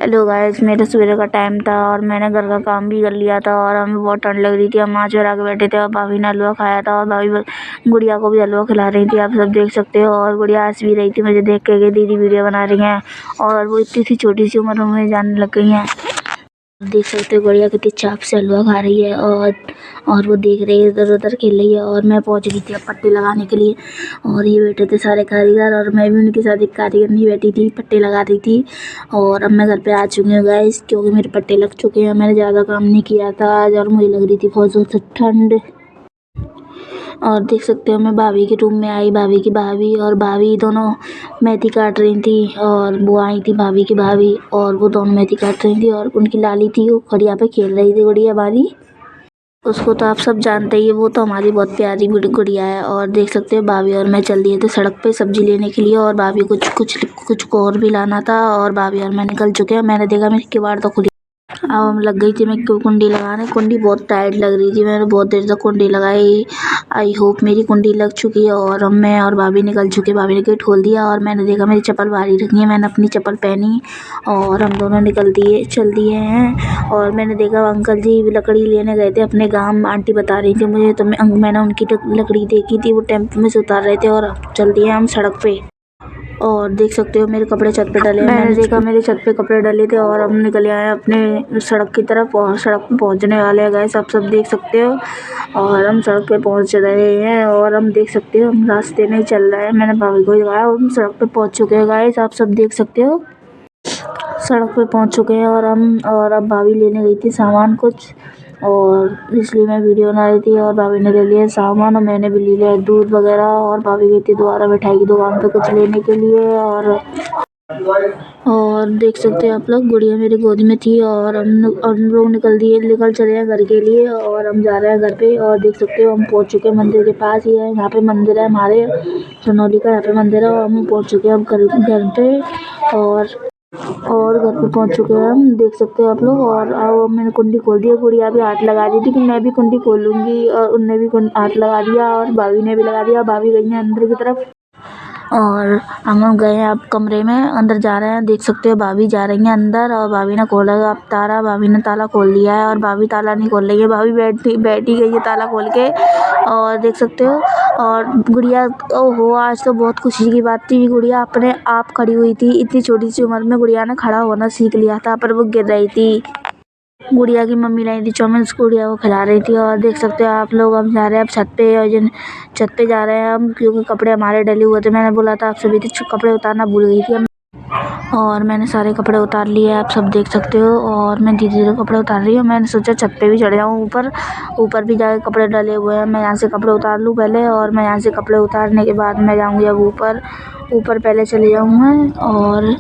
Hello guys, मेरा सवेरे का टाइम था और मैंने घर का काम भी कर लिया था और हमें बहुत ठंड लग रही थी। हम माँ चुरा के बैठे थे और भाभी ने हलवा खाया था और भाभी गुड़िया को भी हलवा खिला रही थी, आप सब देख सकते हो। और गुड़िया हंस भी रही थी मुझे देख के कि दीदी वीडियो बना रही हैं और वो इतनी सी छोटी सी उम्र में जाने लग गई हैं। देख सकते हो गुड़िया कितनी चाप से हलवा खा रही है और वो देख रही है, इधर उधर खेल रही है। और मैं पहुंच गई थी अब पट्टी लगाने के लिए और ये बैठे थे सारे कारीगर और मैं भी उनके साथ एक कारीगर नहीं बैठी थी, पट्टी लगा रही थी। और अब मैं घर पे आ चुकी हूँ गाइस, क्योंकि मेरे पट्टे लग चुके हैं। मैंने ज़्यादा काम नहीं किया था आज और मुझे लग रही थी बहुत ज़ोर से ठंड। और देख सकते हो मैं भाभी के रूम में आई, भाभी की भाभी और भाभी दोनों मेथी काट रही थी और वो आई थी भाभी की भाभी और वो दोनों मेथी काट रही थी और उनकी लाली थी वो खड़िया पे खेल रही थी गुड़िया हमारी। उसको तो आप सब जानते ही है, वो तो हमारी बहुत प्यारी गुड़िया है। और देख सकते हो भाभी और मैं चल दिए थे सड़क पे सब्जी लेने के लिए और भाभी कुछ कुछ कुछ को और भी लाना था और भाभी और मैं निकल चुके हैं। मैंने देखा मेरी किवाड़ तो खुली, अब लग गई थी मैं कुंडी लगाने। कुंडी बहुत टाइट लग रही थी, मैंने बहुत देर तक कुंडी लगाई। आई होप मेरी कुंडी लग चुकी है और अब मैं और भाभी निकल चुके। भाभी ने गेट खोल दिया और मैंने देखा मेरी चप्पल बाहर रखी है, मैंने अपनी चप्पल पहनी और हम दोनों चल दिए हैं। और मैंने देखा अंकल जी लकड़ी लेने गए थे अपने गाँव, आंटी बता रही थी मुझे, तो मैंने उनकी लकड़ी देखी थी, वो टेम्पो में से उतार रहे थे और चल दिए हम सड़क पे। और देख सकते हो मेरे कपड़े छत पे डले हैं, मैंने देखा मेरे छत पे कपड़े डले थे और हम निकल आए अपने सड़क की तरफ और सड़क पे पहुंचने वाले हैं गाइस, आप सब देख सकते हो। और हम सड़क पे पहुंच रहे हैं और हम देख सकते हो हम रास्ते में ही चल रहे हैं। मैंने भाभी को दिखाया और हम सड़क पे पहुंच चुके हैं गाइस, आप सब देख सकते हो सड़क पे पहुंच चुके हैं। और अब भाभी लेने गई थी सामान कुछ और इसलिए मैं वीडियो बना रही थी। और भाभी ने ले लिया सामान और मैंने भी ले लिया दूध वगैरह और भाभी गई थी दोबारा मिठाई की दुकान पे कुछ लेने के लिए। और देख सकते हैं आप लोग गुड़िया मेरी गोद में थी और हम लोग निकल चले हैं घर के लिए और हम जा रहे हैं घर पे। और देख सकते हो हम पहुंच चुके हैं मंदिर के पास ही है, यहाँ पे मंदिर है हमारे सोनौली का, यहाँ पे मंदिर है और हम पहुंच चुके हैं हम घर पे। और घर पे पहुंच चुके हैं हम, देख सकते हो आप लोग। और अब मैंने कुंडी खोल दी है, गुड़िया भी हाथ लगा दी थी कि मैं भी कुंडी खोलूंगी और उनने भी हाथ लगा दिया और भाभी ने भी लगा दिया। भाभी गई हैं अंदर की तरफ और हम गए हैं अब कमरे में, अंदर जा रहे हैं। देख सकते हो भाभी जा रही हैं अंदर और भाभी ने खोला अब ताला, भाभी ने ताला खोल दिया है और भाभी ताला नहीं खोल रही है, भाभी बैठी गई है ताला खोल के। और देख सकते हो और गुड़िया, ओहो आज तो बहुत खुशी की बात थी, गुड़िया अपने आप खड़ी हुई थी। इतनी छोटी सी उम्र में गुड़िया ने खड़ा होना सीख लिया था, पर वो गिर रही थी। गुड़िया की मम्मी लाई थी चाउमीन, गुड़िया को खिला रही थी। और देख सकते हो आप लोग हम जा रहे हैं अब छत पे और छत पे जा रहे हैं हम, क्योंकि कपड़े हमारे डले हुए थे। मैंने बोला था आप सभी कपड़े उतारना भूल गई थी और मैंने सारे कपड़े उतार लिए आप सब देख सकते हो। और मैं धीरे धीरे कपड़े उतार रही हूँ, मैंने सोचा छत पे भी चढ़ जाऊँ, ऊपर भी जाके कपड़े डले हुए हैं, मैं यहाँ से कपड़े उतार लूँ पहले। और मैं यहाँ से कपड़े उतारने के बाद मैं जाऊँगी अब ऊपर पहले चले जाऊँ मैं। और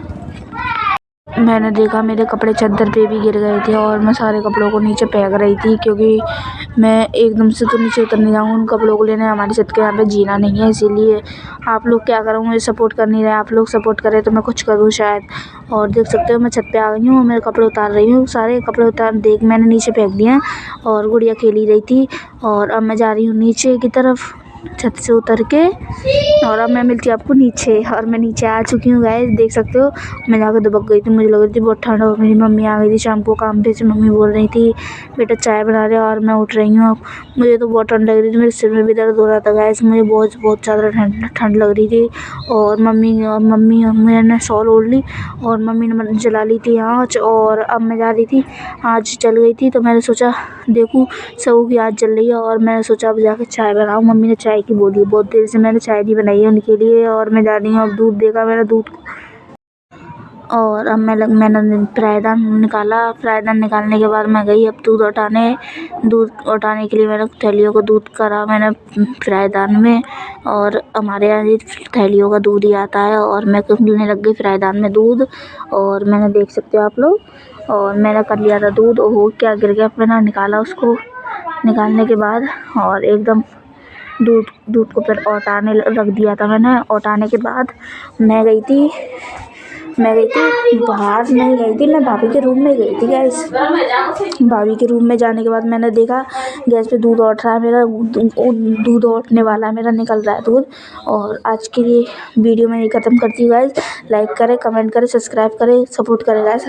मैंने देखा मेरे कपड़े चद्दर पे भी गिर गए थे और मैं सारे कपड़ों को नीचे फेंक रही थी, क्योंकि मैं एकदम से तो नीचे उतर नहीं जाऊँगी उन कपड़ों को लेने, हमारी छत के यहाँ पे जीना नहीं है। इसीलिए आप लोग क्या करो, मुझे सपोर्ट कर नहीं रहे, आप लोग सपोर्ट करें तो मैं कुछ करूँ शायद। और देख सकते हो मैं छत पे आ गई हूँ, मेरे कपड़े उतार रही हूँ, सारे कपड़े देख मैंने नीचे फेंक दिए और गुड़िया खेली रही थी। और अब मैं जा रही हूँ नीचे की तरफ छत से उतर के और अब मैं मिलती हूँ आपको नीचे। और मैं नीचे आ चुकी हूँ गाइस, देख सकते हो मैं जाकर दुबक गई थी, मुझे लग रही थी बहुत ठंड। और मेरी मम्मी आ गई थी शाम को काम पे से, मम्मी बोल रही थी बेटा चाय बना रहे और मैं उठ रही हूँ। अब मुझे तो बहुत ठंड लग रही थी, मेरे सिर में भी दर्द हो रहा था गाइस, मुझे बहुत ज़्यादा ठंड लग रही थी। और मम्मी मैंने शॉल ओढ़ ली और मम्मी ने जला ली थी आँच। और अब मैं जा रही थी, आँच जल गई थी तो मैंने सोचा देखूँ सब की आँच जल रही है और मैंने सोचा अब जाकर चाय बनाऊँ। मम्मी ने चाय की बोली, बहुत देर से मैंने चाय नहीं बनाई है उनके लिए। और मैं जा रही हूँ अब दूध देखा मैंने दूध, और अब मैंने फ्रायदान निकाला। फ्रायदान निकालने के बाद मैं गई अब दूध उठाने के लिए। मैंने थैलियों को दूध करा मैंने फ्रायदान में, और हमारे यहाँ ये थैलियों का दूध ही आता है। और मैं लेने लग गई फ्रायदान में दूध और मैंने देख सकते हो आप लोग, और मैंने कर लिया था दूध। ओहो क्या गिर गया, मैंने निकाला उसको, निकालने के बाद और एकदम दूध को फिर औटाने रख दिया था मैंने। औटाने के बाद मैं गई थी बाहर नहीं गई थी, मैं भाभी के रूम में गई थी गैस। भाभी के रूम में जाने के बाद मैंने देखा गैस पे दूध औट रहा है मेरा, दूध औटने वाला है मेरा, निकल रहा है दूध। और आज के लिए वीडियो मैं ये ख़त्म करती हूँ गाइस, लाइक करें, कमेंट करें, सब्सक्राइब करें, सपोर्ट करें गाइस।